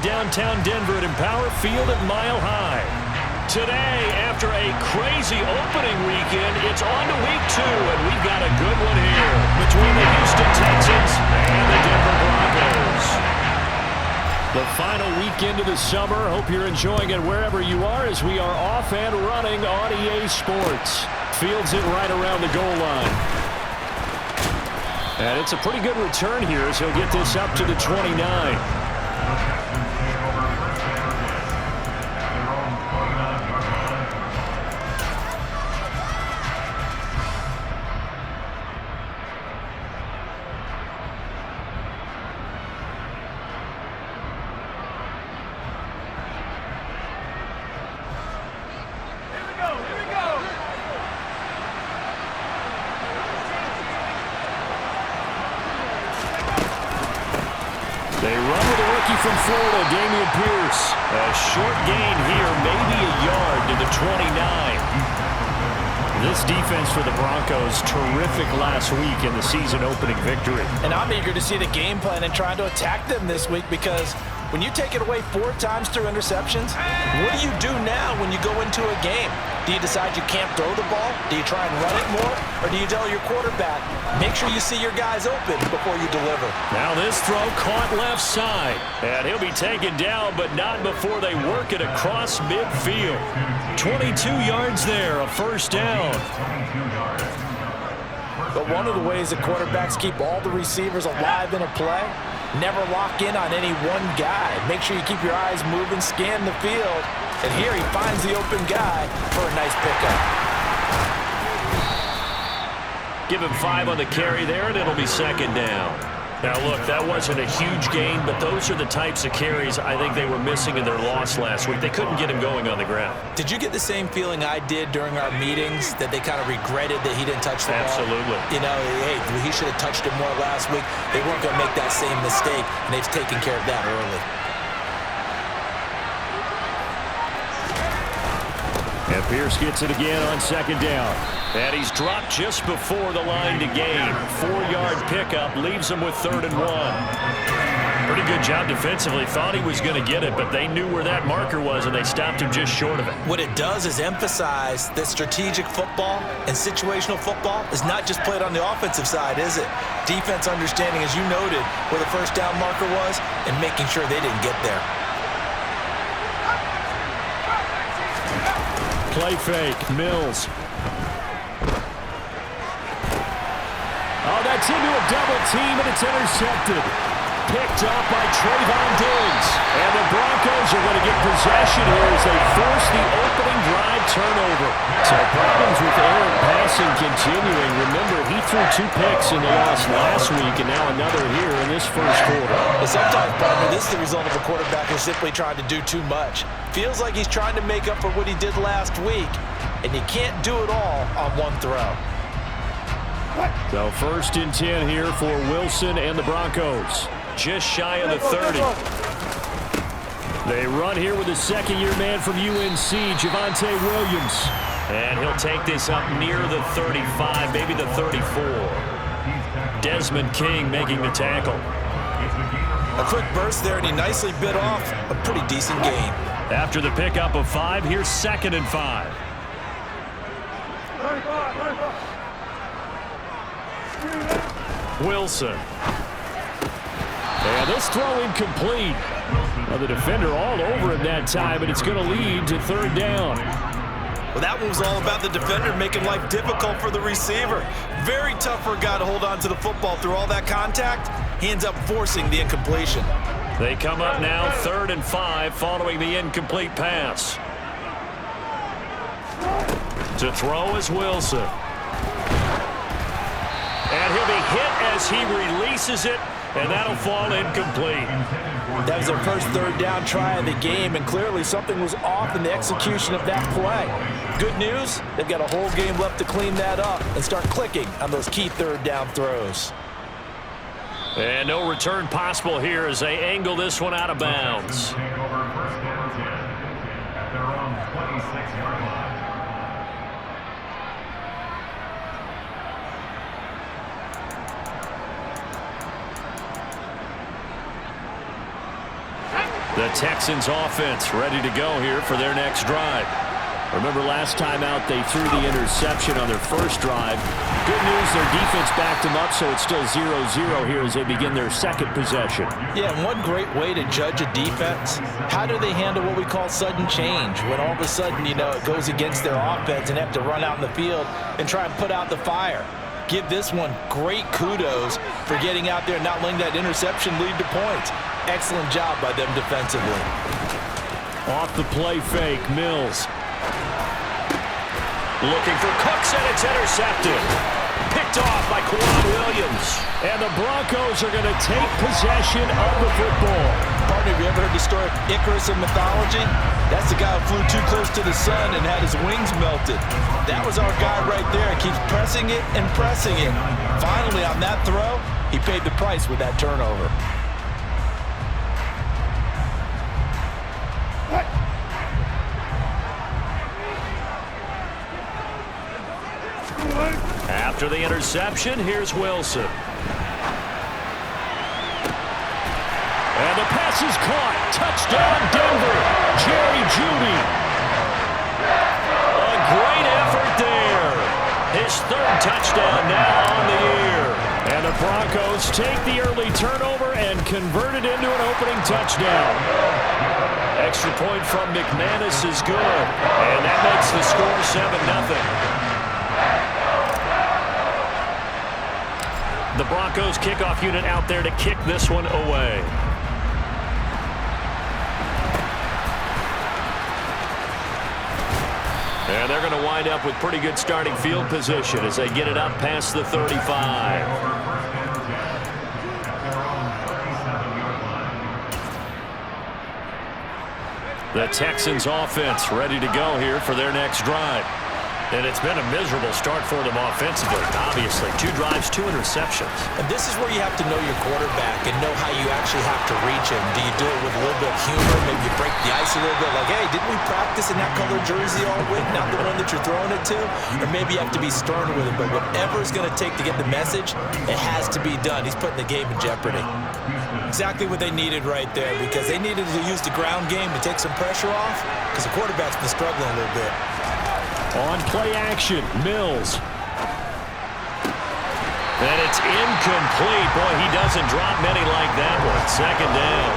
downtown Denver at Empower Field at Mile High. Today, after a crazy opening weekend, it's on to week 2, and we've got a good one here between the Houston Texans and the Denver Broncos. The final weekend of the summer. Hope you're enjoying it wherever you are as we are off and running on EA Sports. Fields it right around the goal line. And it's a pretty good return here as he'll get this up to the 29. They run with a rookie from Florida, Dameon Pierce. A short gain here, maybe a yard to the 29. This defense for the Broncos, terrific last week in the season-opening victory. And I'm eager to see the game plan and trying to attack them this week because when you take it away 4 times through interceptions, what do you do now when you go into a game? Do you decide you can't throw the ball? Do you try and run it more? Or do you tell your quarterback, make sure you see your guys open before you deliver? Now this throw caught left side. And he'll be taken down, but not before they work it across midfield. 22 yards there, a first down. But one of the ways that quarterbacks keep all the receivers alive in a play, never lock in on any one guy. Make sure you keep your eyes moving, scan the field. And here he finds the open guy for a nice pickup. Give him 5 on the carry there, and it'll be second down. Now, look, that wasn't a huge gain, but those are the types of carries I think they were missing in their loss last week. They couldn't get him going on the ground. Did you get the same feeling I did during our meetings, that they kind of regretted that he didn't touch the ball? Absolutely. You know, hey, he should have touched it more last week. They weren't going to make that same mistake, and they've taken care of that early. And Pierce gets it again on second down. And he's dropped just before the line to gain. 4-yard pickup leaves him with 3rd and 1. Pretty good job defensively. Thought he was going to get it, but they knew where that marker was, and they stopped him just short of it. What it does is emphasize that strategic football and situational football is not just played on the offensive side, is it? Defense understanding, as you noted, where the first down marker was and making sure they didn't get there. Play fake, Mills. Oh, that's into a double team, and it's intercepted. Picked up by Trayvon Diggs. And the Broncos are going to get possession here as they force the opening drive turnover. So problems with errant passing continuing. Remember, he threw 2 picks in the loss last week, and now another here in this first quarter. But sometimes, partner, this is the result of a quarterback who's simply trying to do too much. Feels like he's trying to make up for what he did last week, and you can't do it all on one throw. So 1st and 10 here for Wilson and the Broncos. Just shy of the 30. They run here with a second-year man from UNC, Javonte Williams. And he'll take this up near the 35, maybe the 34. Desmond King making the tackle. A quick burst there, and he nicely bit off a pretty decent gain. After the pickup of 5, here's 2nd and 5. Wilson. And this throw incomplete. Well, the defender all over him that time, and it's going to lead to 3rd down. Well, that one was all about the defender making life difficult for the receiver. Very tough for a guy to hold on to the football through all that contact. He ends up forcing the incompletion. They come up now 3rd and 5 following the incomplete pass. To throw is Wilson. And he'll be hit as he releases it, and that'll fall incomplete. That was their first 3rd down try of the game, and clearly something was off in the execution of that play. Good news, they've got a whole game left to clean that up and start clicking on those key 3rd down throws. And no return possible here as they angle this one out of bounds. The Texans offense ready to go here for their next drive. Remember last time out they threw the interception on their first drive. Good news, their defense backed them up, so it's still 0-0 here as they begin their second possession. Yeah, and one great way to judge a defense, how do they handle what we call sudden change? When all of a sudden, you know, it goes against their offense and they have to run out in the field and try and put out the fire. Give this one great kudos for getting out there and not letting that interception lead to points. Excellent job by them defensively. Off the play fake, Mills. Looking for Cooks, and it's intercepted. Picked off by Kwan Williams. And the Broncos are going to take possession of the football. Partner, have you ever heard the story of Icarus in mythology? That's the guy who flew too close to the sun and had his wings melted. That was our guy right there. He keeps pressing it and pressing it. Finally, on that throw, he paid the price with that turnover. After the interception, here's Wilson. And the pass is caught. Touchdown, Denver. Jerry Jeudy. A great effort there. His third touchdown now on the year. And the Broncos take the early turnover and convert it into an opening touchdown. Extra point from McManus is good. And that makes the score 7-0. The Broncos kickoff unit out there to kick this one away. And they're going to wind up with pretty good starting field position as they get it up past the 35. The Texans offense ready to go here for their next drive. And it's been a miserable start for them offensively, obviously. 2 drives, 2 interceptions. And this is where you have to know your quarterback and know how you actually have to reach him. Do you do it with a little bit of humor? Maybe you break the ice a little bit like, hey, didn't we practice in that color jersey all week? Not the one that you're throwing it to? Or maybe you have to be stern with him. But whatever it's going to take to get the message, it has to be done. He's putting the game in jeopardy. Exactly what they needed right there, because they needed to use the ground game to take some pressure off, because the quarterback's been struggling a little bit. On play action, Mills. And it's incomplete. Boy, he doesn't drop many like that one. Second down.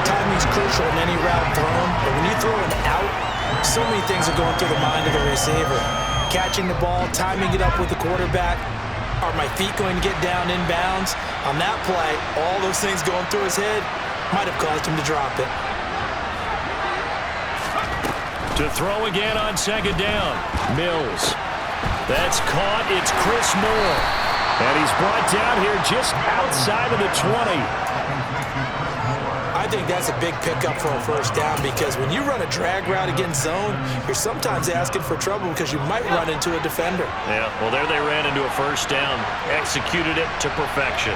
Timing's crucial in any route thrown, but when you throw an out, so many things are going through the mind of the receiver. Catching the ball, timing it up with the quarterback. Are my feet going to get down inbounds? On that play, all those things going through his head might have caused him to drop it. To throw again on second down. Mills. That's caught. It's Chris Moore. And he's brought down here just outside of the 20. I think that's a big pickup for a first down, because when you run a drag route against zone, you're sometimes asking for trouble because you might run into a defender. Yeah, well, there they ran into a first down. Executed it to perfection.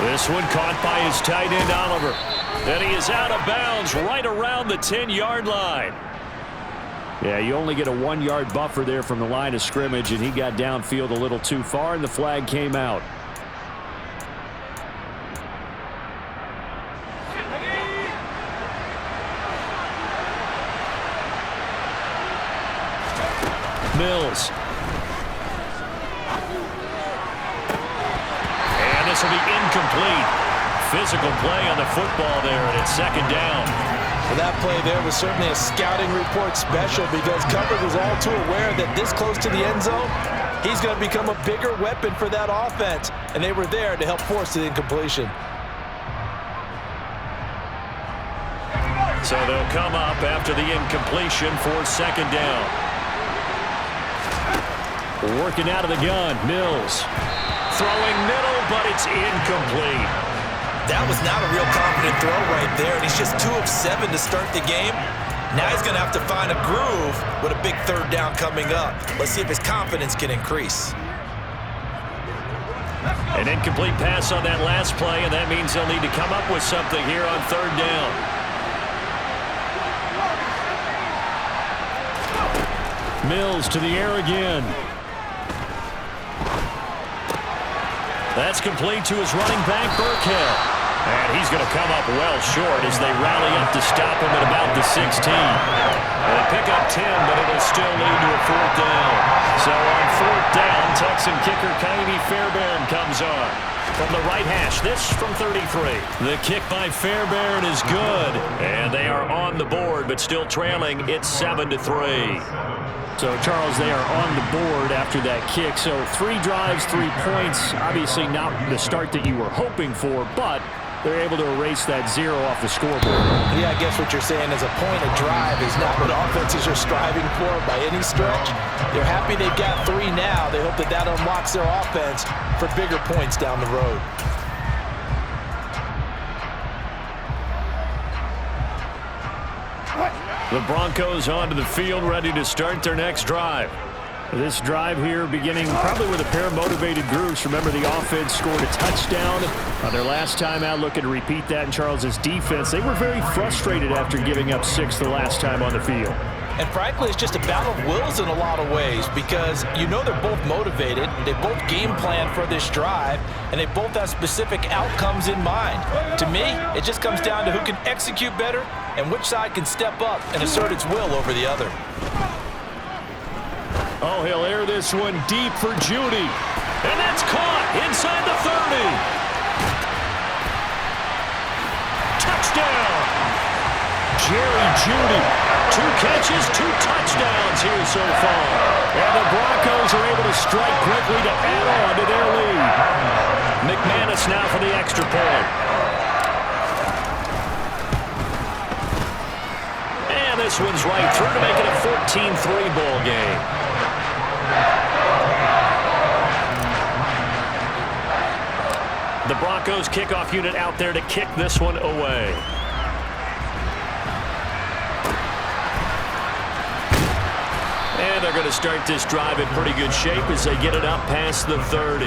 This one caught by his tight end, Oliver. And he is out of bounds right around the 10-yard line. Yeah, you only get a 1-yard buffer there from the line of scrimmage, and he got downfield a little too far, and the flag came out. Mills. And this will be incomplete. Physical play on the football there, and it's second down. Well, that play there was certainly a scouting report special, because coverage was all too aware that this close to the end zone, he's going to become a bigger weapon for that offense, and they were there to help force the incompletion. So they'll come up after the incompletion for second down. Working out of the gun, Mills. Throwing middle, but it's incomplete. That was not a real confident throw right there, and he's just 2 of 7 to start the game. Now he's going to have to find a groove with a big third down coming up. Let's see if his confidence can increase. An incomplete pass on that last play, and that means they'll need to come up with something here on third down. Mills to the air again. That's complete to his running back, Burkhead. And he's going to come up well short as they rally up to stop him at about the 16. They pick up 10, but it'll still lead to a 4th down. So on 4th down, Texan kicker Kaimi Fairbairn comes on. From the right hash, this from 33. The kick by Fairbairn is good. And they are on the board, but still trailing. It's 7-3. So, Charles, they are on the board after that kick. So 3 drives, 3 points. Obviously not the start that you were hoping for, but they're able to erase that 0 off the scoreboard. Yeah, I guess what you're saying is a point of drive is not what offenses are striving for by any stretch. They're happy they've got 3 now. They hope that that unlocks their offense for bigger points down the road. The Broncos onto the field, ready to start their next drive. This drive here beginning probably with a pair of motivated groups. Remember, the offense scored a touchdown on their last time out. Looking to repeat that in Charles's defense. They were very frustrated after giving up 6 the last time on the field. And frankly, it's just a battle of wills in a lot of ways because you know they're both motivated, they both game plan for this drive, and they both have specific outcomes in mind. To me, it just comes down to who can execute better and which side can step up and assert its will over the other. Oh, he'll air this one deep for Judy. And that's caught inside the 30. Touchdown! Jerry Judy. 2 catches, 2 touchdowns here so far. And the Broncos are able to strike quickly to add on to their lead. McManus now for the extra point. And this one's right through to make it a 14-3 ball game. The Broncos kickoff unit out there to kick this one away. And they're going to start this drive in pretty good shape as they get it up past the 30.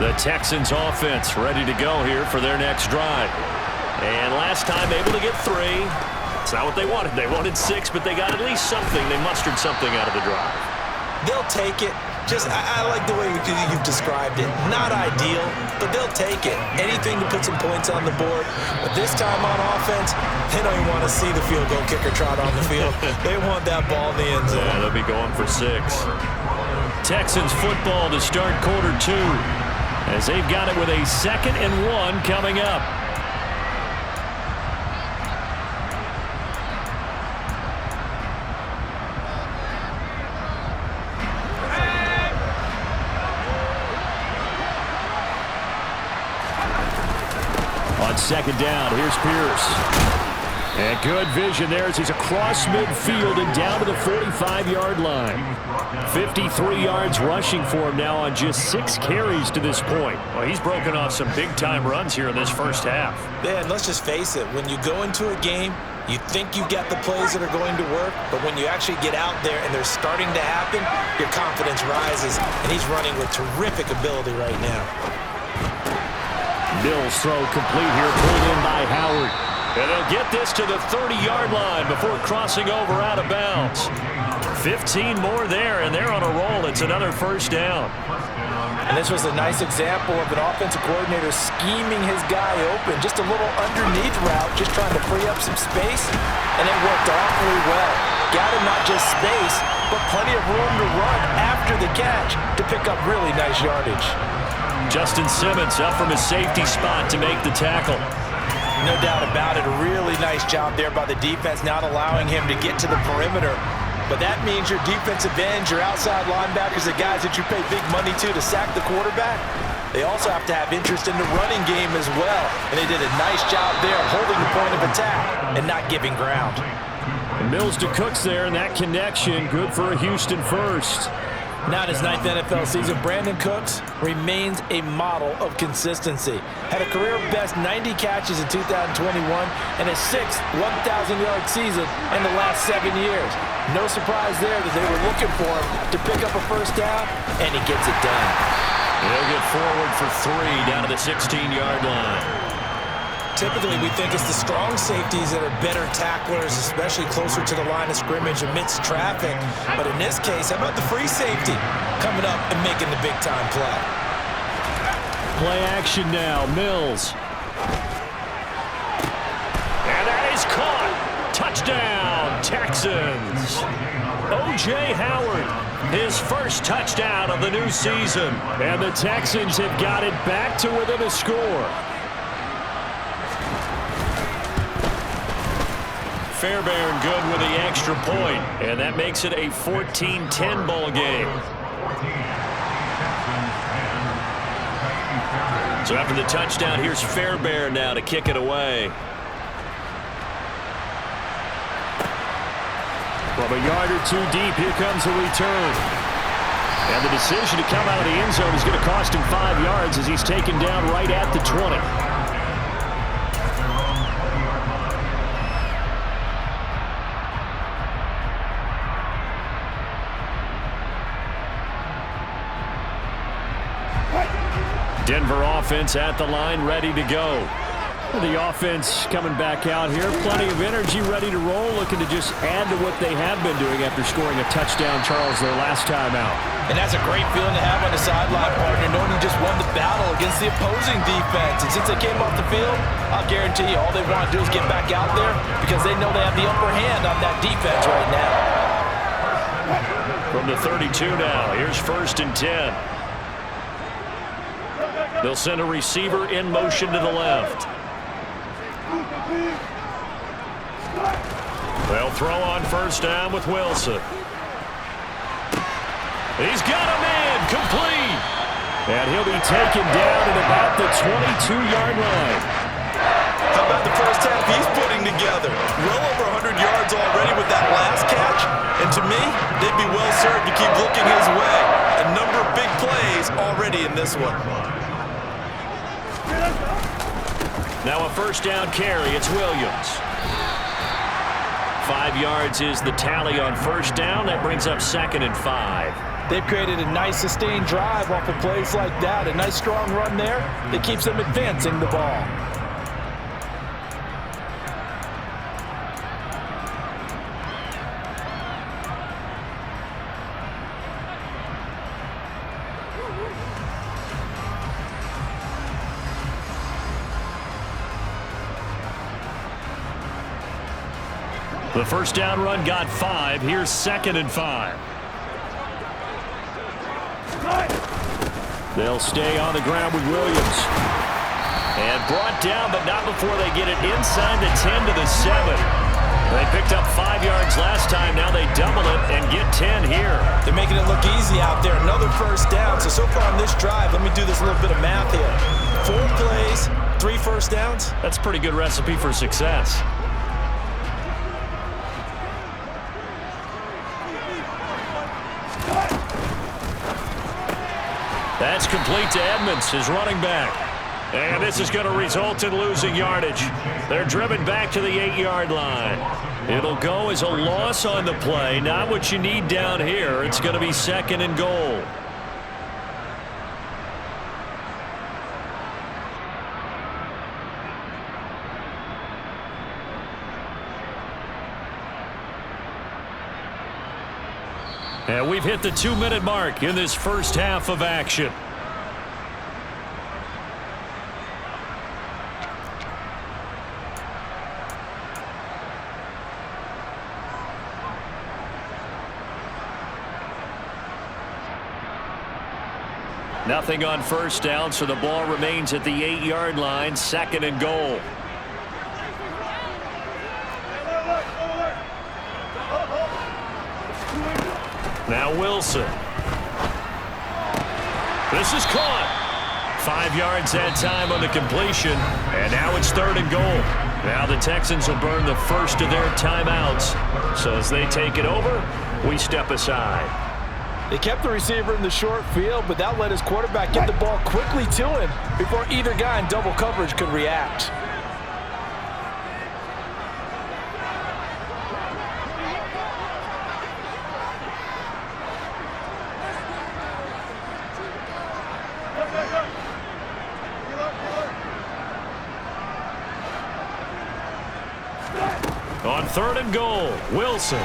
The Texans offense ready to go here for their next drive. And last time able to get 3. It's not what they wanted. They wanted 6, but they got at least something. They mustered something out of the drive. They'll take it. I like the way you've described it. Not ideal, but they'll take it. Anything to put some points on the board. But this time on offense, they don't even want to see the field goal kicker trot on the field. They want that ball in the end zone. Yeah, they'll be going for 6. Texans football to start quarter 2 as they've got it with a 2nd and 1 coming up. On 2nd down, here's Pierce. And good vision there as he's across midfield and down to the 45-yard line. 53 yards rushing for him now on just 6 carries to this point. Well, he's broken off some big-time runs here in this first half. Yeah, and let's just face it. When you go into a game, you think you've got the plays that are going to work, but when you actually get out there and they're starting to happen, your confidence rises, and he's running with terrific ability right now. Mills throw complete here, pulled in by Howard. And they'll get this to the 30-yard line before crossing over out of bounds. 15 more there, and they're on a roll. It's another first down. And this was a nice example of an offensive coordinator scheming his guy open. Just a little underneath route, just trying to free up some space, and it worked awfully well. Got him not just space, but plenty of room to run after the catch to pick up really nice yardage. Justin Simmons up from his safety spot to make the tackle. No doubt about it. A really nice job there by the defense, not allowing him to get to the perimeter. But that means your defensive ends, your outside linebackers, the guys that you pay big money to sack the quarterback, they also have to have interest in the running game as well. And they did a nice job there of holding the point of attack and not giving ground. And Mills to Cooks there, and that connection, good for a Houston first. Now in his 9th NFL season, Brandon Cooks remains a model of consistency. Had a career-best 90 catches in 2021 and a 6th 1,000-yard season in the last 7 years. No surprise there that they were looking for him to pick up a first down, and he gets it done. He'll get forward for 3 down to the 16-yard line. typically we think it's the strong safeties that are better tacklers, especially closer to the line of scrimmage amidst traffic. But in this case, how about the free safety coming up and making the big-time play? Play action now, Mills. And that is caught. Touchdown, Texans. O.J. Howard, his first touchdown of the new season. And the Texans have got it back to within a score. Fairbairn good with the extra point, and that makes it a 14-10 ball game. So after the touchdown, here's Fairbairn now to kick it away. From a yard or two deep, here comes the return. And the decision to come out of the end zone is going to cost him 5 yards as he's taken down right at the 20. Denver offense at the line, ready to go. The offense coming back out here, plenty of energy, ready to roll, looking to just add to what they have been doing after scoring a touchdown, Charles, their last time out. And that's a great feeling to have on the sideline, partner, knowing you just won the battle against the opposing defense. And since they came off the field, I'll guarantee you all they want to do is get back out there because they know they have the upper hand on that defense right now. From the 32 now, here's 1st and 10. They'll send a receiver in motion to the left. They'll throw on 1st down with Wilson. He's got a man, complete. And he'll be taken down at about the 22-yard line. How about the first half he's putting together? Well over 100 yards already with that last catch. And to me, they'd be well served to keep looking his way. A number of big plays already in this one. Now a 1st down carry. It's Williams. 5 yards is the tally on 1st down. That brings up 2nd and 5. They've created a nice sustained drive off of plays like that. A nice strong run there that keeps them advancing the ball. The 1st down run got 5. Here's 2nd and 5. They'll stay on the ground with Williams. And brought down, but not before they get it inside the 10 to the 7. They picked up 5 yards last time. Now they double it and get 10 here. They're making it look easy out there. Another 1st down. So far on this drive, let me do this little bit of math here. 4 plays, 3 1st downs. That's a pretty good recipe for success. That's complete to Edmonds, his running back. And this is going to result in losing yardage. They're driven back to the 8-yard line. It'll go as a loss on the play. Not what you need down here. It's going to be 2nd and goal. And we've hit the 2-minute mark in this first half of action. Nothing on 1st down, so the ball remains at the 8-yard line, 2nd and goal. Now Wilson. This is caught. 5 yards that time on the completion. And now it's 3rd and goal. Now the Texans will burn the first of their timeouts. So as they take it over, we step aside. They kept the receiver in the short field, but that let his quarterback get the ball quickly to him before either guy in double coverage could react. On 3rd and goal, Wilson.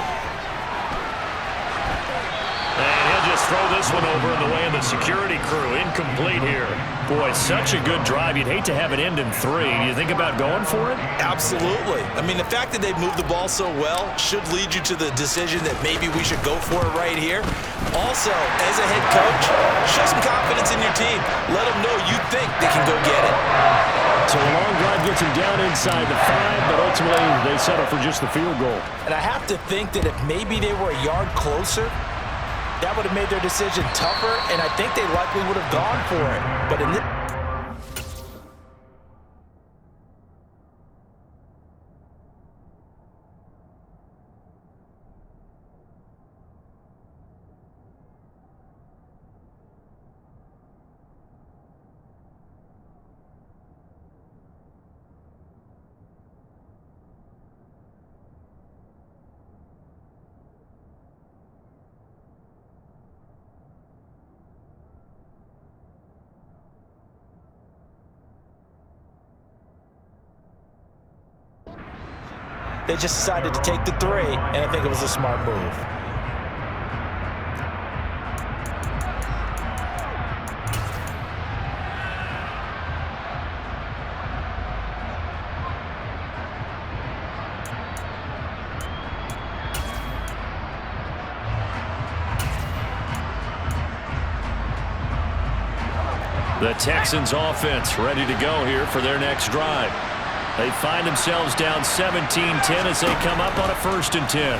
And he'll just throw this one over in the way of the security crew. Incomplete here. Boy, such a good drive. You'd hate to have it end in 3. Do you think about going for it? Absolutely. I mean, the fact that they've moved the ball so well should lead you to the decision that maybe we should go for it right here. Also, as a head coach, show some confidence in your team. Let them know you think they can go get it. So a long drive gets him down inside the 5, but ultimately they settle for just the field goal. And I have to think that if maybe they were a yard closer, that would have made their decision tougher, and I think they likely would have gone for it. But in this they just decided to take the 3, and I think it was a smart move. The Texans offense ready to go here for their next drive. They find themselves down 17-10 as they come up on a 1st and 10.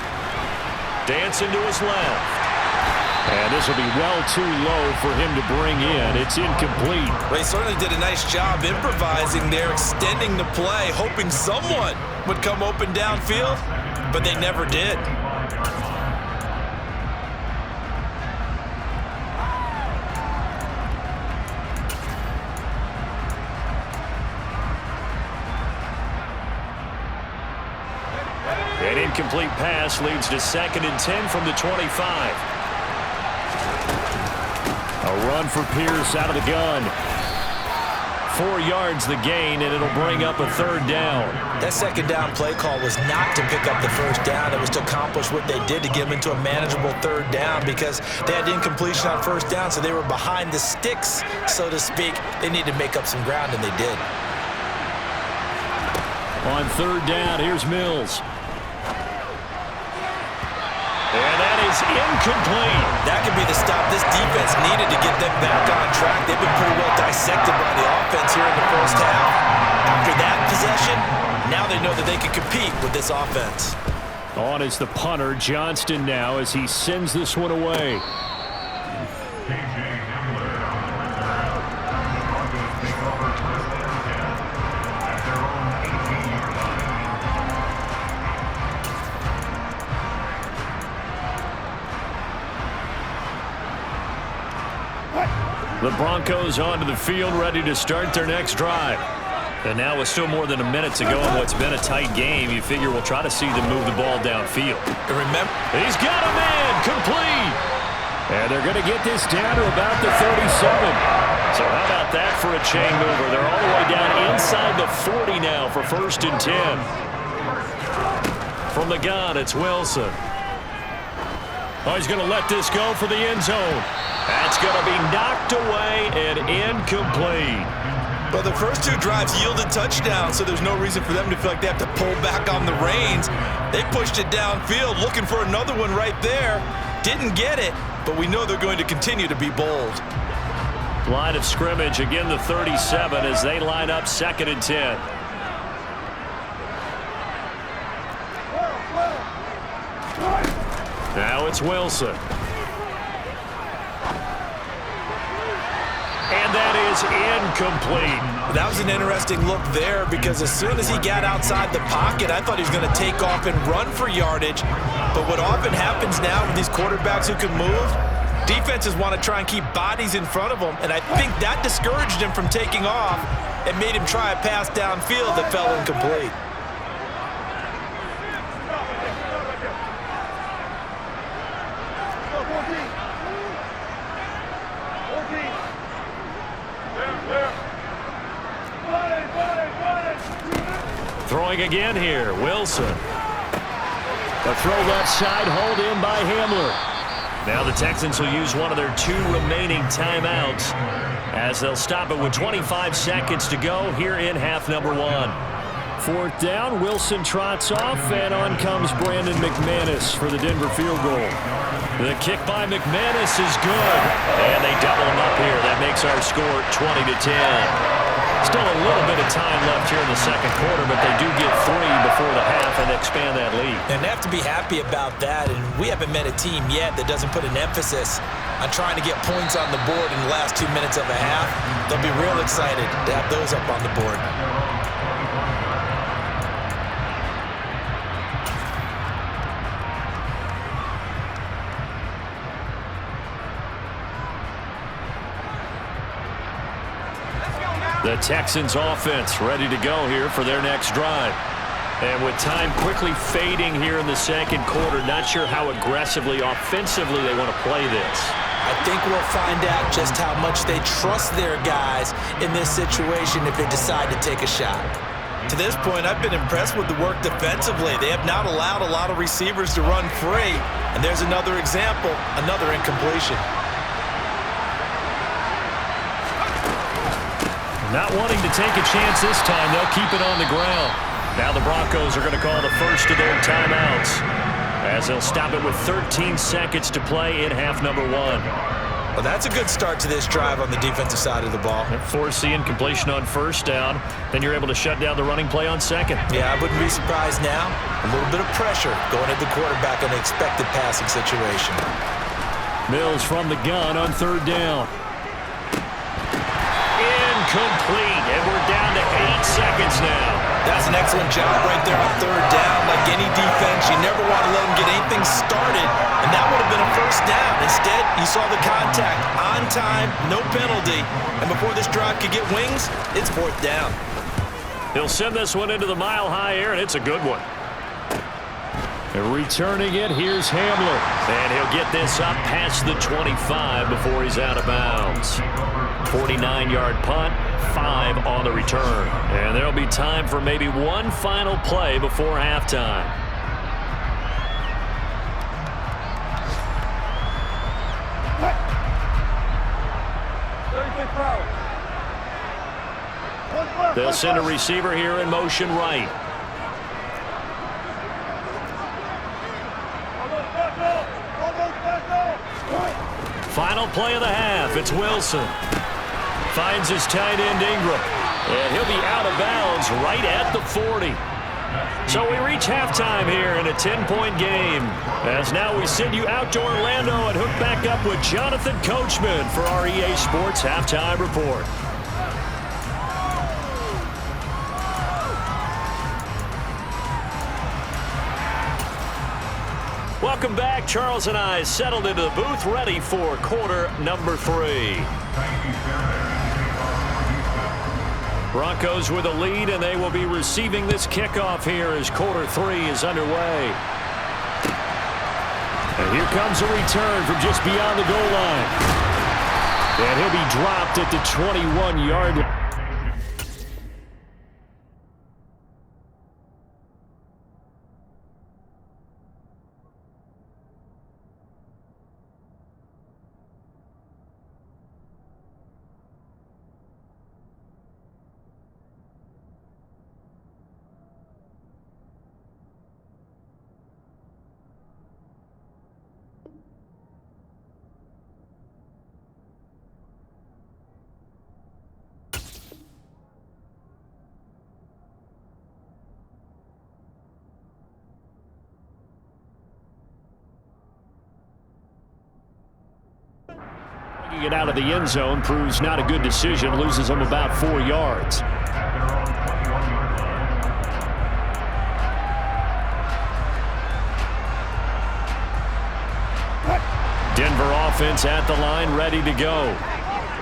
Dancing to his left. And this will be well too low for him to bring in. It's incomplete. They certainly did a nice job improvising there, extending the play, hoping someone would come open downfield, but they never did. An incomplete pass leads to 2nd and 10 from the 25. A run for Pierce out of the gun. 4 yards the gain, and it'll bring up a 3rd down. That 2nd down play call was not to pick up the 1st down. It was to accomplish what they did to get them into a manageable 3rd down because they had incompletion on 1st down, so they were behind the sticks, so to speak. They needed to make up some ground, and they did. On 3rd down, here's Mills. And that is incomplete. That could be the stop this defense needed to get them back on track. They've been pretty well dissected by the offense here in the 1st half. After that possession, now they know that they can compete with this offense. On is the punter, Johnston now, as he sends this one away. The Broncos onto the field, ready to start their next drive. And now with still more than a minute to go in what's been a tight game, you figure we'll try to see them move the ball downfield. And remember, he's got a man, complete. And they're going to get this down to about the 37. So how about that for a chain mover? They're all the way down inside the 40 now for 1st and 10. From the gun, it's Wilson. Oh, he's going to let this go for the end zone. That's going to be knocked away and incomplete. Well, the first 2 drives yielded touchdowns, so there's no reason for them to feel like they have to pull back on the reins. They pushed it downfield, looking for another one right there. Didn't get it, but we know they're going to continue to be bold. Line of scrimmage, again the 37 as they line up 2nd and 10. Now it's Wilson. And that is incomplete. That was an interesting look there because as soon as he got outside the pocket, I thought he was going to take off and run for yardage. But what often happens now with these quarterbacks who can move, defenses want to try and keep bodies in front of them, and I think that discouraged him from taking off and made him try a pass downfield that fell incomplete. Throwing again here, Wilson. The throw left side, hauled in by Hamler. Now the Texans will use one of their 2 remaining timeouts as they'll stop it with 25 seconds to go here in half number 1. 4th down, Wilson trots off, and on comes Brandon McManus for the Denver field goal. The kick by McManus is good, and they double him up here. That makes our score 20-10. Still a little bit of time left here in the second quarter, but they do get 3 before the half and expand that lead. And they have to be happy about that, and we haven't met a team yet that doesn't put an emphasis on trying to get points on the board in the last 2 minutes of a half. They'll be real excited to have those up on the board. The Texans offense ready to go here for their next drive. And with time quickly fading here in the second quarter, not sure how aggressively, offensively they want to play this. I think we'll find out just how much they trust their guys in this situation if they decide to take a shot. To this point, I've been impressed with the work defensively. They have not allowed a lot of receivers to run free. And there's another example, another incompletion. Not wanting to take a chance this time, they'll keep it on the ground. Now the Broncos are going to call the first of their timeouts as they'll stop it with 13 seconds to play in half number 1. Well, that's a good start to this drive on the defensive side of the ball. Force the incompletion on first down, then you're able to shut down the running play on second. Yeah, I wouldn't be surprised now. A little bit of pressure going at the quarterback in an expected passing situation. Mills from the gun on 3rd down. Incomplete, and we're down to 8 seconds now. That's an excellent job right there on 3rd down. Like any defense, you never want to let them get anything started, and that would have been a first down. Instead, you saw the contact on time, no penalty, and before this drive could get wings, it's 4th down. He'll send this one into the mile-high air, and it's a good one. And returning it, here's Hamler, and he'll get this up past the 25 before he's out of bounds. 49-yard punt, 5 on the return. And there'll be time for maybe one final play before halftime. They'll send a receiver here in motion right. Final play of the half. It's Wilson. Finds his tight end Ingram. And he'll be out of bounds right at the 40. So we reach halftime here in a 10-point game. As now we send you out to Orlando and hook back up with Jonathan Coachman for our EA Sports Halftime Report. Welcome back. Charles and I settled into the booth, ready for quarter number 3. Broncos with a lead, and they will be receiving this kickoff here as quarter 3 is underway. And here comes a return from just beyond the goal line. And he'll be dropped at the 21-yard line. It out of the end zone proves not a good decision. Loses him about 4 yards. Denver offense at the line, ready to go.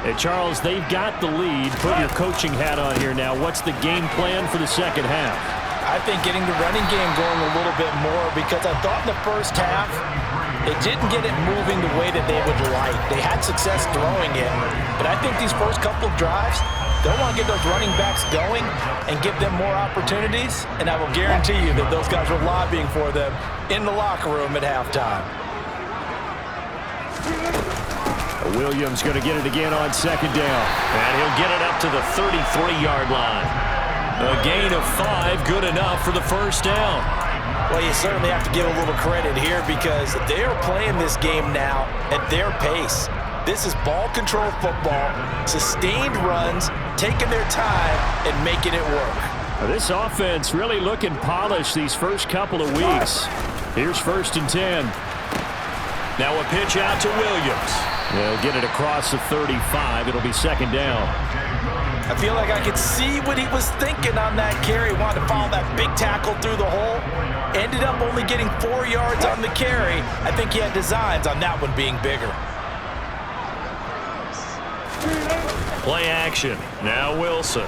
Hey, Charles, they've got the lead. Put your coaching hat on here now. What's the game plan for the second half? I think getting the running game going a little bit more, because I thought in the first half They didn't get it moving the way that they would like. They had success throwing it, but I think these first couple of drives, they'll want to get those running backs going and give them more opportunities, and I will guarantee you that those guys were lobbying for them in the locker room at halftime. Williams going to get it again on second down. And he'll get it up to the 33-yard line. A gain of 5, good enough for the first down. Well, you certainly have to give a little credit here because they are playing this game now at their pace. This is ball control football, sustained runs, taking their time and making it work. This offense really looking polished these first couple of weeks. Here's 1st and 10. Now a pitch out to Williams. They'll get it across the 35. It'll be 2nd down. I feel like I could see what he was thinking on that carry. Wanted to follow that big tackle through the hole. Ended up only getting 4 yards on the carry. I think he had designs on that one being bigger. Play action. Now Wilson.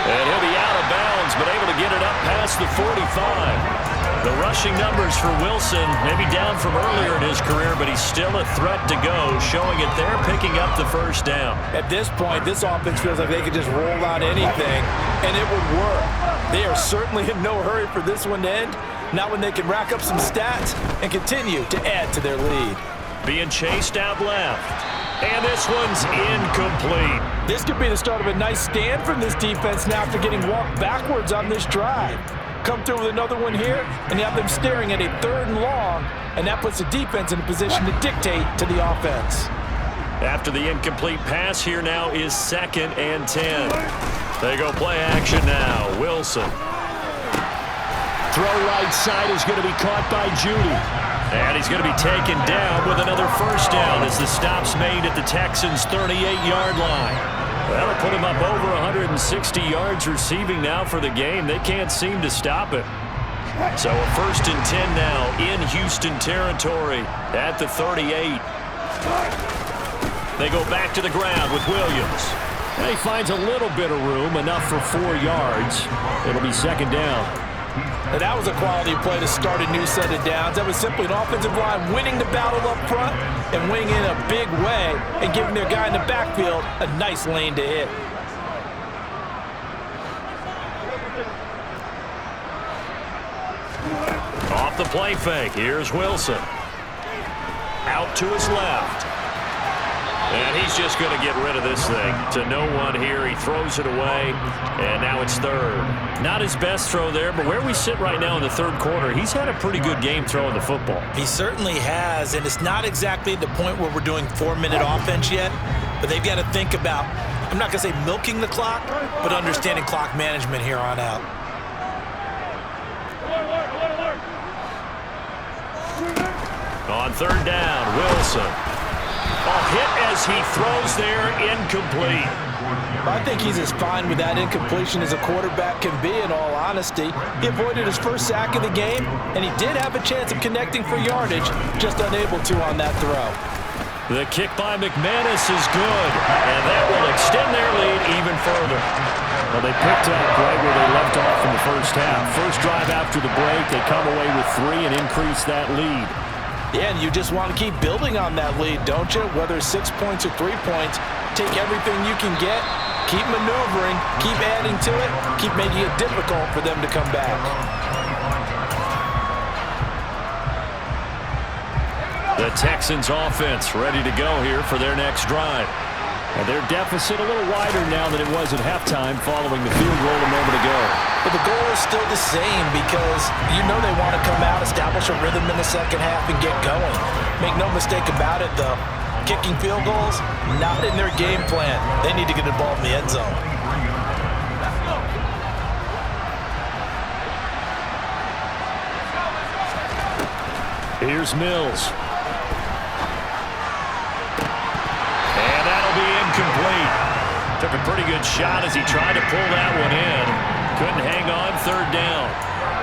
And he'll be out of bounds, but able to get it up past the 45. The rushing numbers for Wilson, maybe down from earlier in his career, but he's still a threat to go, showing it there, picking up the first down. At this point, this offense feels like they could just roll out anything, and it would work. They are certainly in no hurry for this one to end, not when they can rack up some stats and continue to add to their lead. Being chased out left. And this one's incomplete. This could be the start of a nice stand from this defense now after getting walked backwards on this drive. Come through with another one here, and you have them staring at a 3rd and long, and that puts the defense in a position to dictate to the offense. After the incomplete pass, here now is 2nd and 10. They go play action now. Wilson. Throw right side is going to be caught by Judy. And he's going to be taken down with another first down as the stop's made at the Texans' 38-yard line. That'll put him up over 160 yards receiving now for the game. They can't seem to stop it. So a 1st and 10 now in Houston territory at the 38. They go back to the ground with Williams. And he finds a little bit of room, enough for 4 yards. It'll be 2nd down. And that was a quality play to start a new set of downs. That was simply an offensive line winning the battle up front and winning in a big way and giving their guy in the backfield a nice lane to hit. Off the play fake, here's Wilson. Out to his left. And he's just going to get rid of this thing to no one here. He throws it away, and now it's 3rd. Not his best throw there, but where we sit right now in the 3rd quarter, he's had a pretty good game throwing the football. He certainly has, and it's not exactly at the point where we're doing 4-minute offense yet, but they've got to think about, I'm not going to say milking the clock, but understanding clock management here on out. On 3rd down, Wilson. Hit as he throws there, incomplete. I think he's as fine with that incompletion as a quarterback can be, in all honesty. He avoided his first sack of the game, and he did have a chance of connecting for yardage, just unable to on that throw. The kick by McManus is good, and that will extend their lead even further. Well, they picked up right where they left off in the first half. First drive after the break, they come away with 3 and increase that lead. Yeah, and you just want to keep building on that lead, don't you? Whether it's 6 points or 3 points, take everything you can get, keep maneuvering, keep adding to it, keep making it difficult for them to come back. The Texans offense ready to go here for their next drive. And their deficit a little wider now than it was at halftime following the field goal a moment ago. But the goal is still the same because you know they want to come out, establish a rhythm in the second half, and get going. Make no mistake about it, though. Kicking field goals, not in their game plan. They need to get involved in the end zone. Here's Mills. Incomplete. Took a pretty good shot as he tried to pull that one in. Couldn't hang on 3rd down.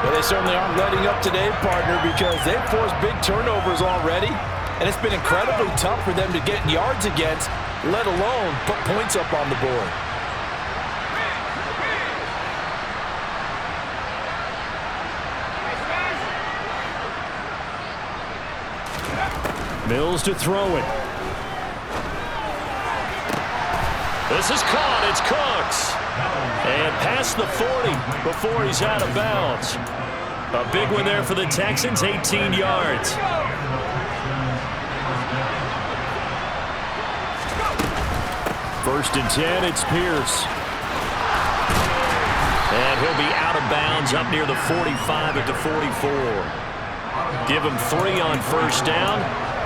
Well, they certainly aren't letting up today, partner, because they've forced big turnovers already, and it's been incredibly tough for them to get yards against, let alone put points up on the board. Mills to throw it. This is caught. It's Cooks. And past the 40 before he's out of bounds. A big one there for the Texans, 18 yards. First and 10, it's Pierce. And he'll be out of bounds up near the 45 at the 44. Give him 3 on first down.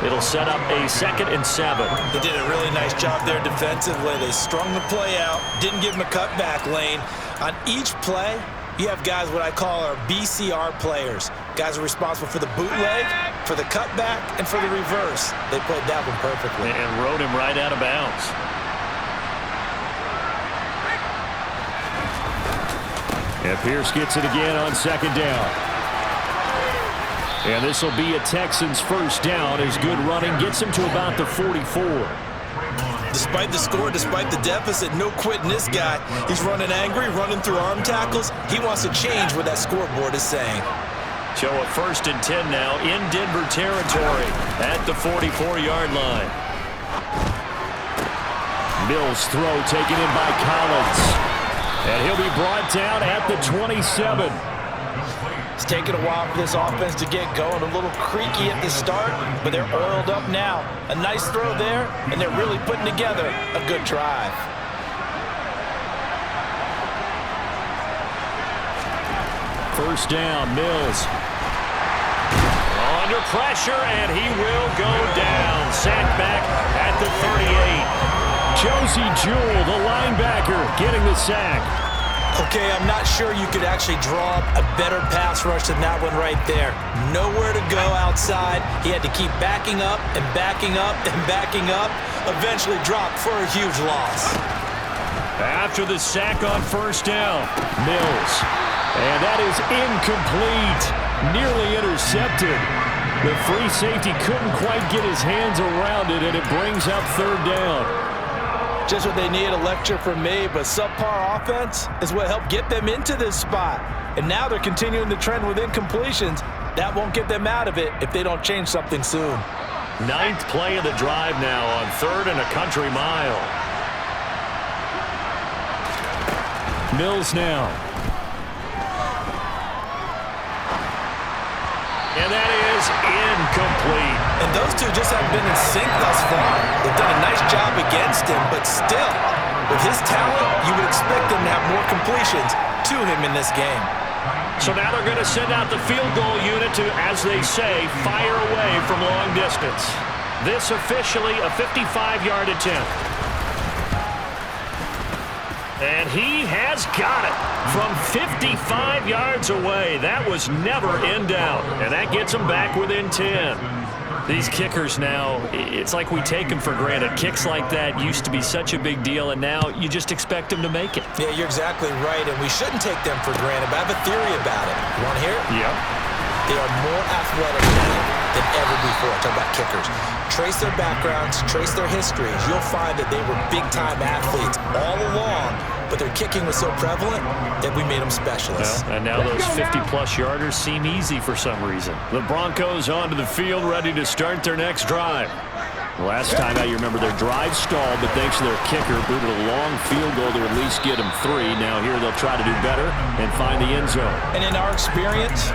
It'll set up a 2nd and 7. They did a really nice job there defensively. They strung the play out, didn't give him a cutback lane. On each play, you have guys what I call our BCR players. Guys are responsible for the bootleg, for the cutback, and for the reverse. They played that one perfectly. And rode him right out of bounds. And Pierce gets it again on 2nd down. And this will be a Texans first down as good running gets him to about the 44. Despite the score, despite the deficit, no quitting this guy. He's running angry, running through arm tackles. He wants to change what that scoreboard is saying. So a 1st and 10 now in Denver territory at the 44-yard line. Mills throw taken in by Collins. And he'll be brought down at the 27. It's taken a while for this offense to get going. A little creaky at the start, but they're oiled up now. A nice throw there, and they're really putting together a good drive. First down, Mills. Under pressure, and he will go down. Sacked back at the 38. Josie Jewell, the linebacker, getting the sack. Okay, I'm not sure you could actually draw up a better pass rush than that one right there. Nowhere to go outside. He had to keep backing up and backing up and backing up. Eventually dropped for a huge loss. After the sack on first down, Mills. And that is incomplete. Nearly intercepted. The free safety couldn't quite get his hands around it, and it brings up 3rd down. Just what they need, a lecture from me, but subpar offense is what helped get them into this spot. And now they're continuing the trend with incompletions. That won't get them out of it if they don't change something soon. 9th play of the drive now on 3rd and a country mile. Mills now. And that is incomplete. And those two just haven't been in sync thus far. They've done a nice job against him, but still, with his talent, you would expect them to have more completions to him in this game. So now they're going to send out the field goal unit to, as they say, fire away from long distance. This officially a 55-yard attempt. And he has got it from 55 yards away. That was never in doubt. And that gets him back within 10. These kickers now, it's like we take them for granted. Kicks like that used to be such a big deal, and now you just expect them to make it. Yeah, you're exactly right, and we shouldn't take them for granted, but I have a theory about it. You want to hear it? Yeah. They are more athletic now than ever before. Talk about kickers. Trace their backgrounds, trace their histories. You'll find that they were big-time athletes all along, but their kicking was so prevalent that we made them specialists. Well, and now those 50-plus yarders seem easy for some reason. The Broncos onto the field, ready to start their next drive. Last time out, you remember their drive stalled, but thanks to their kicker, booted a long field goal to at least get them 3. Now here they'll try to do better and find the end zone. And in our experience,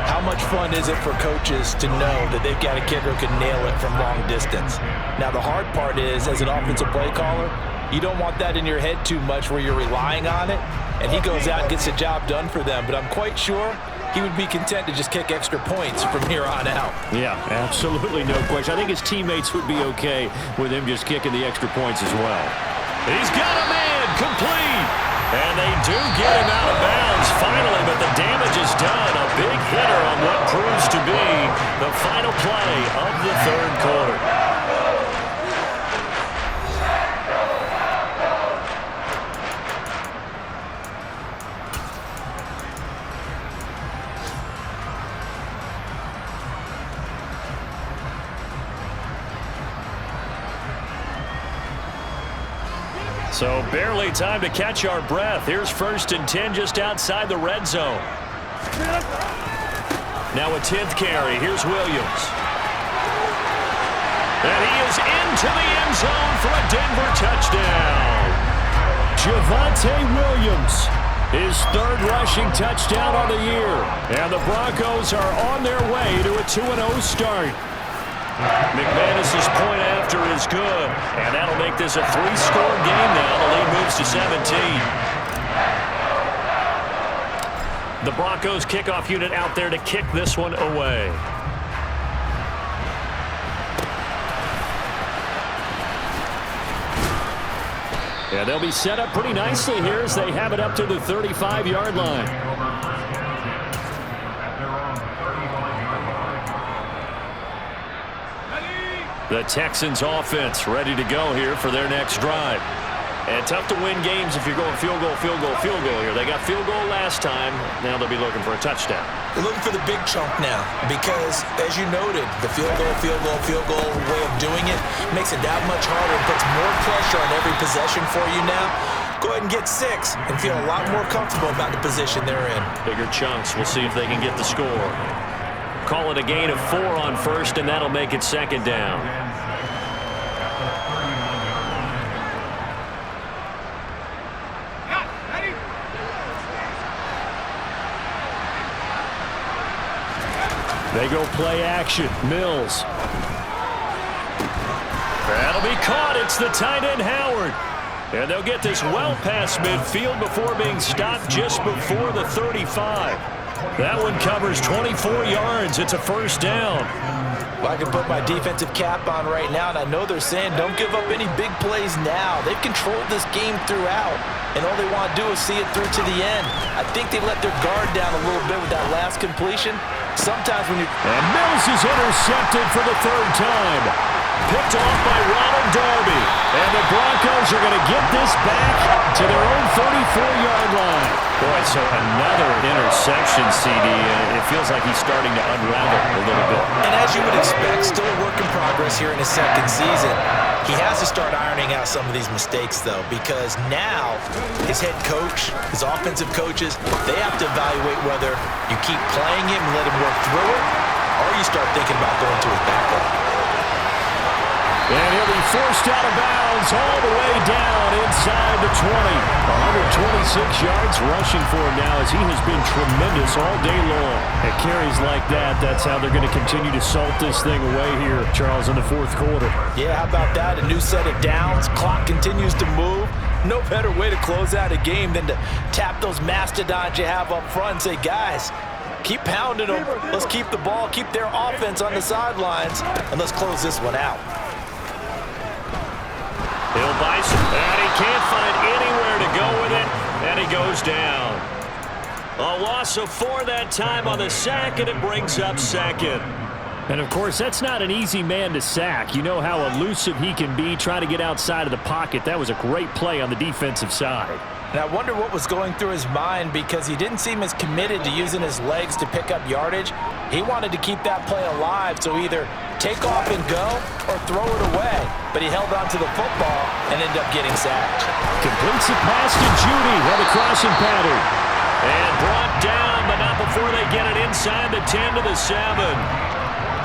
how much fun is it for coaches to know that they've got a kicker who can nail it from long distance? Now, the hard part is, as an offensive play caller, you don't want that in your head too much where you're relying on it, and he goes out and gets the job done for them. But I'm quite sure he would be content to just kick extra points from here on out. Yeah, absolutely no question. I think his teammates would be okay with him just kicking the extra points as well. He's got a man, complete. And they do get him out of bounds finally, but the damage is done. A big hitter on what proves to be the final play of the 3rd quarter. So barely time to catch our breath. Here's 1st and 10 just outside the red zone. Now a 10th carry. Here's Williams. And he is into the end zone for a Denver touchdown. Javonte Williams, his third rushing touchdown on the year. And the Broncos are on their way to a 2-0 start. McManus's point after is good. And that'll make this a 3-score game now. The lead moves to 17. The Broncos kickoff unit out there to kick this one away. Yeah, they'll be set up pretty nicely here as they have it up to the 35-yard line. The Texans offense ready to go here for their next drive. And tough to win games if you're going field goal, field goal, field goal here. They got field goal last time. Now they'll be looking for a touchdown. They're looking for the big chunk now because, as you noted, the field goal way of doing it makes it that much harder and puts more pressure on every possession for you now. Go ahead and get 6 and feel a lot more comfortable about the position they're in. Bigger chunks. We'll see if they can get the score. Call it a gain of 4 on first, and that'll make it second down. They go play action. Mills. That'll be caught. It's the tight end, Howard. And they'll get this well past midfield before being stopped just before the 35. That one covers 24 yards. It's a first down. Well, I can put my defensive cap on right now, and I know they're saying don't give up any big plays now. They've controlled this game throughout, and all they want to do is see it through to the end. I think they let their guard down a little bit with that last completion. Sometimes when you... And Mills is intercepted for the third time. Picked off by Ronald Darby. And the Broncos are going to get this back to their own 34-yard line. Boy, so another interception, CD. It feels like he's starting to unravel a little bit. And as you would expect, still a work in progress here in his second season. He has to start ironing out some of these mistakes, though, because now his head coach, his offensive coaches, they have to evaluate whether you keep playing him and let him work through it, or you start thinking about going to his backup. And he'll be forced out of bounds all the way down inside the 20. 126 yards rushing for him now as he has been tremendous all day long. At carries like that, that's how they're going to continue to salt this thing away here, Charles, in the fourth quarter. Yeah, how about that? A new set of downs. Clock continues to move. No better way to close out a game than to tap those mastodons you have up front and say, guys, keep pounding them. Let's keep the ball, keep their offense on the sidelines, and let's close this one out. Bill Bison, and he can't find anywhere to go with it, and he goes down. A loss of 4 that time on the sack, and it brings up second. And, of course, that's not an easy man to sack. You know how elusive he can be trying to get outside of the pocket. That was a great play on the defensive side. And I wonder what was going through his mind because he didn't seem as committed to using his legs to pick up yardage. He wanted to keep that play alive, so either take off and go or throw it away. But he held on to the football and ended up getting sacked. Completes the pass to Judy on the crossing pattern. And brought down, but not before they get it inside the 10 to the 7.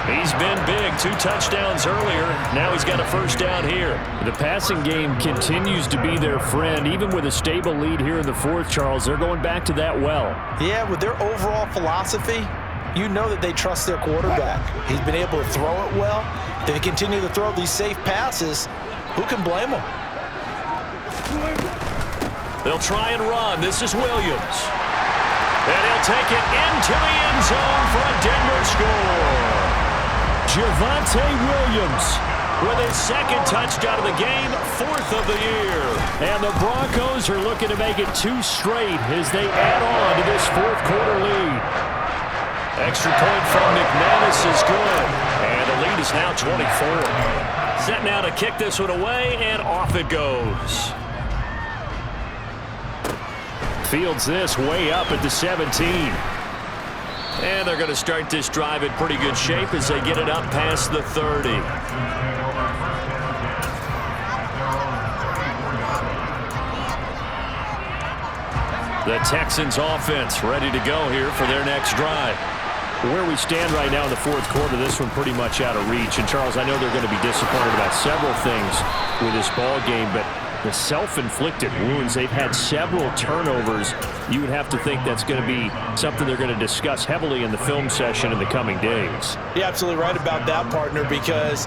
He's been big. 2 touchdowns earlier. Now he's got a first down here. The passing game continues to be their friend. Even with a stable lead here in the fourth, Charles, they're going back to that well. Yeah, with their overall philosophy, you know that they trust their quarterback. He's been able to throw it well. If they continue to throw these safe passes, who can blame them? They'll try and run. This is Williams. And he'll take it into the end zone for a Denver score. Javonte Williams with his second touchdown of the game, 4th of the year. And the Broncos are looking to make it 2 straight as they add on to this fourth quarter lead. Extra point from McManus is good. And the lead is now 24. Set now to kick this one away, and off it goes. Fields this way up at the 17. And they're going to start this drive in pretty good shape as they get it up past the 30. The Texans offense ready to go here for their next drive. Where we stand right now in the fourth quarter, this one pretty much out of reach. And, Charles, I know they're going to be disappointed about several things with this ball game, but the self-inflicted wounds, they've had several turnovers. You would have to think that's going to be something they're going to discuss heavily in the film session in the coming days. You're absolutely right about that, partner, because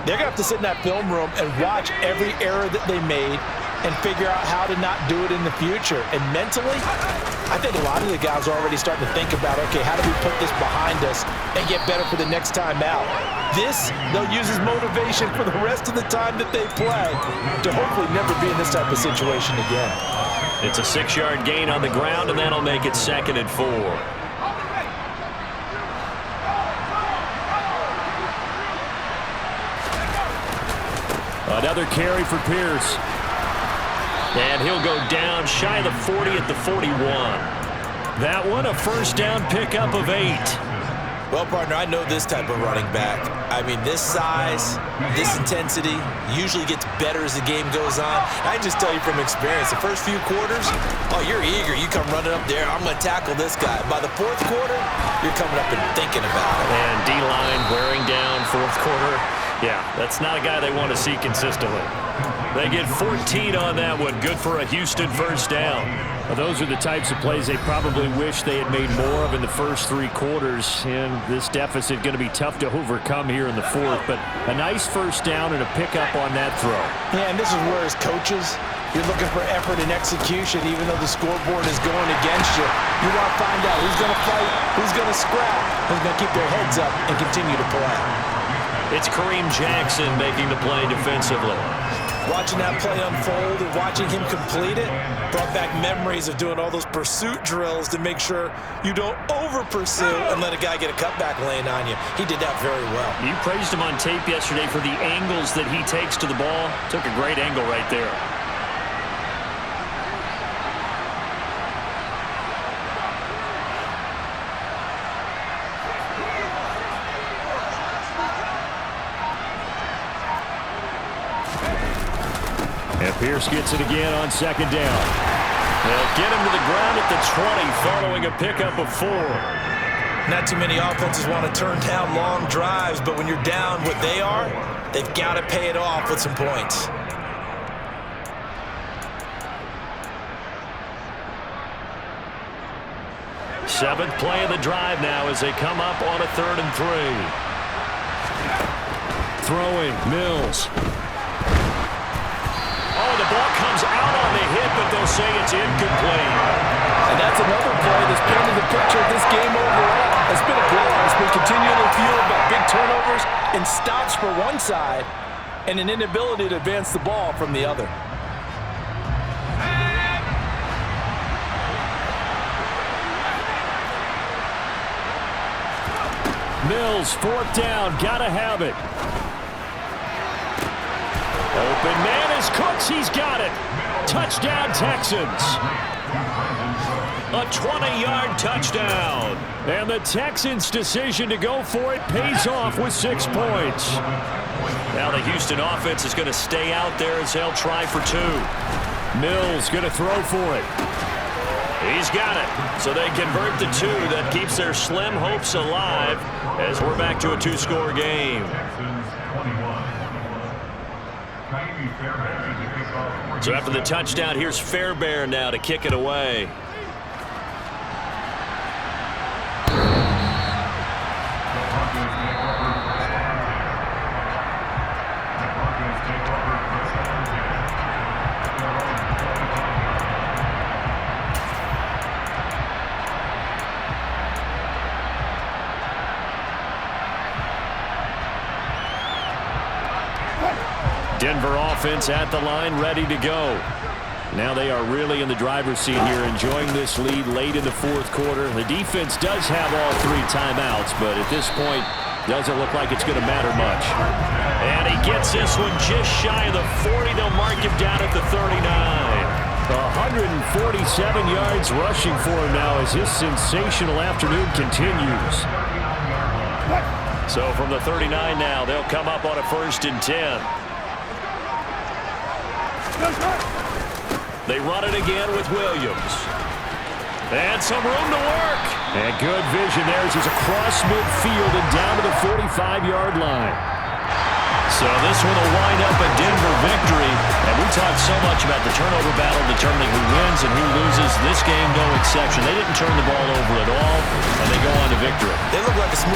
they're going to have to sit in that film room and watch every error that they made and figure out how to not do it in the future. And mentally, I think a lot of the guys are already starting to think about, okay, how do we put this behind us and get better for the next time out? This, they'll use as motivation for the rest of the time that they play to hopefully never be in this type of situation again. It's a 6-yard gain on the ground, and that'll make it 2nd and 4. Another carry for Pierce. And he'll go down shy of the 40 at the 41. That one, a first down pickup of 8. Well, partner, I know this type of running back. I mean, this size, this intensity usually gets better as the game goes on. I can just tell you from experience, the first few quarters, oh, you're eager. You come running up there, I'm going to tackle this guy. By the fourth quarter, you're coming up and thinking about it. And D-line wearing down fourth quarter. Yeah, that's not a guy they want to see consistently. They get 14 on that one. Good for a Houston first down. Well, those are the types of plays they probably wish they had made more of in the first 3 quarters. And this deficit going to be tough to overcome here in the fourth. But a nice first down and a pickup on that throw. Yeah, and this is where as coaches, you're looking for effort and execution, even though the scoreboard is going against you. You want to find out who's going to fight, who's going to scrap, who's going to keep their heads up and continue to play. It's Kareem Jackson making the play defensively. Watching that play unfold and watching him complete it brought back memories of doing all those pursuit drills to make sure you don't over-pursue and let a guy get a cutback lane on you. He did that very well. You praised him on tape yesterday for the angles that he takes to the ball. Took a great angle right there. And Pierce gets it again on 2nd down. They'll get him to the ground at the 20 following a pickup of 4. Not too many offenses want to turn down long drives, but when you're down what they are, they've got to pay it off with some points. Seventh play of the drive now as they come up on a 3rd and 3. Throwing, Mills. Oh, the ball comes out on the hit, but they'll say it's incomplete. And that's another play that's painted the picture of this game overall. It's been a blowout. It's been continually fueled by big turnovers and stops for one side and an inability to advance the ball from the other. Mills, 4th down, gotta have it. Open man is Cooks. He's got it. Touchdown, Texans. A 20-yard touchdown. And the Texans' decision to go for it pays off with 6 points. Now the Houston offense is going to stay out there as they'll try for 2. Mills going to throw for it. He's got it. So they convert the 2. That keeps their slim hopes alive as we're back to a 2-score game. So after the touchdown, here's Fairbairn now to kick it away. Denver offense at the line, ready to go. Now they are really in the driver's seat here, enjoying this lead late in the fourth quarter. The defense does have all 3 timeouts, but at this point, doesn't look like it's going to matter much. And he gets this one just shy of the 40. They'll mark him down at the 39. 147 yards rushing for him now as his sensational afternoon continues. So from the 39 now, they'll come up on a 1st and 10. They run it again with Williams. And some room to work. And good vision there as he's across midfield and down to the 45-yard line. So this one will wind up a Denver victory. And we talked so much about the turnover battle determining who wins and who loses. This game, no exception. They didn't turn the ball over at all, and they go on to victory. They look like a smooth